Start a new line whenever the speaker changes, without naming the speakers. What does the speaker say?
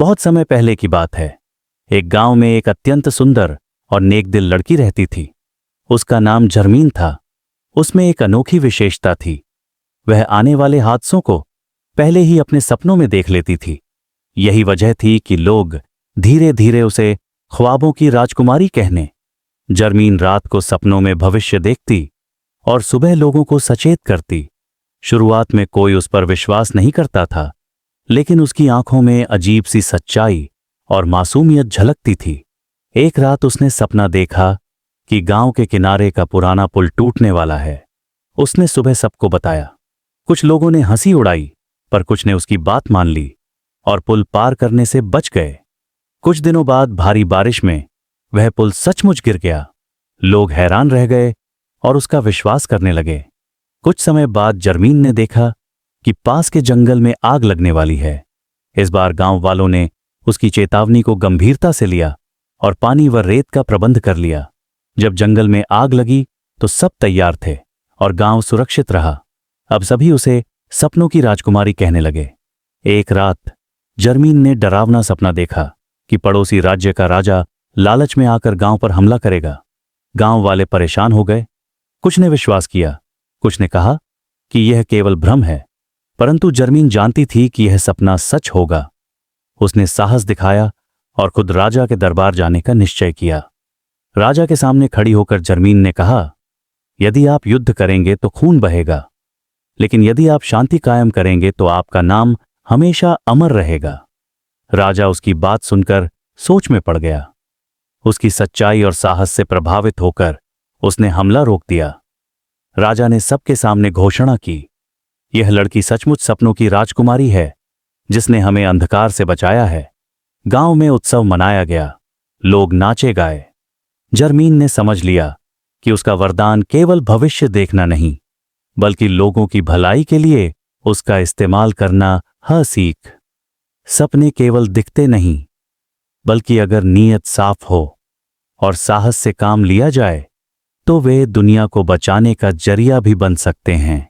बहुत समय पहले की बात है। एक गांव में एक अत्यंत सुंदर और नेक दिल लड़की रहती थी। उसका नाम जरमीन था। उसमें एक अनोखी विशेषता थी। वह आने वाले हादसों को पहले ही अपने सपनों में देख लेती थी। यही वजह थी कि लोग धीरे धीरे उसे ख्वाबों की राजकुमारी कहने। जरमीन रात को सपनों में भविष्य देखती और सुबह लोगों को सचेत करती। शुरुआत में कोई उस पर विश्वास नहीं करता था, लेकिन उसकी आंखों में अजीब सी सच्चाई और मासूमियत झलकती थी। एक रात उसने सपना देखा कि गांव के किनारे का पुराना पुल टूटने वाला है। उसने सुबह सबको बताया। कुछ लोगों ने हंसी उड़ाई, पर कुछ ने उसकी बात मान ली और पुल पार करने से बच गए। कुछ दिनों बाद भारी बारिश में वह पुल सचमुच गिर गया। लोग हैरान रह गए और उसका विश्वास करने लगे। कुछ समय बाद जरमीन ने देखा कि पास के जंगल में आग लगने वाली है। इस बार गांव वालों ने उसकी चेतावनी को गंभीरता से लिया और पानी व रेत का प्रबंध कर लिया। जब जंगल में आग लगी तो सब तैयार थे और गांव सुरक्षित रहा। अब सभी उसे सपनों की राजकुमारी कहने लगे। एक रात जरमीन ने डरावना सपना देखा कि पड़ोसी राज्य का राजा लालच में आकर गांव पर हमला करेगा। गांव वाले परेशान हो गए। कुछ ने विश्वास किया, कुछ ने कहा कि यह केवल भ्रम है, परंतु जरमीन जानती थी कि यह सपना सच होगा। उसने साहस दिखाया और खुद राजा के दरबार जाने का निश्चय किया। राजा के सामने खड़ी होकर जरमीन ने कहा, यदि आप युद्ध करेंगे तो खून बहेगा, लेकिन यदि आप शांति कायम करेंगे तो आपका नाम हमेशा अमर रहेगा। राजा उसकी बात सुनकर सोच में पड़ गया। उसकी सच्चाई और साहस से प्रभावित होकर उसने हमला रोक दिया। राजा ने सबके सामने घोषणा की, यह लड़की सचमुच सपनों की राजकुमारी है, जिसने हमें अंधकार से बचाया है। गांव में उत्सव मनाया गया। लोग नाचे गाए। जरमीन ने समझ लिया कि उसका वरदान केवल भविष्य देखना नहीं, बल्कि लोगों की भलाई के लिए उसका इस्तेमाल करना है सीख। सपने केवल दिखते नहीं, बल्कि अगर नीयत साफ हो और साहस से काम लिया जाए तो वे दुनिया को बचाने का जरिया भी बन सकते हैं।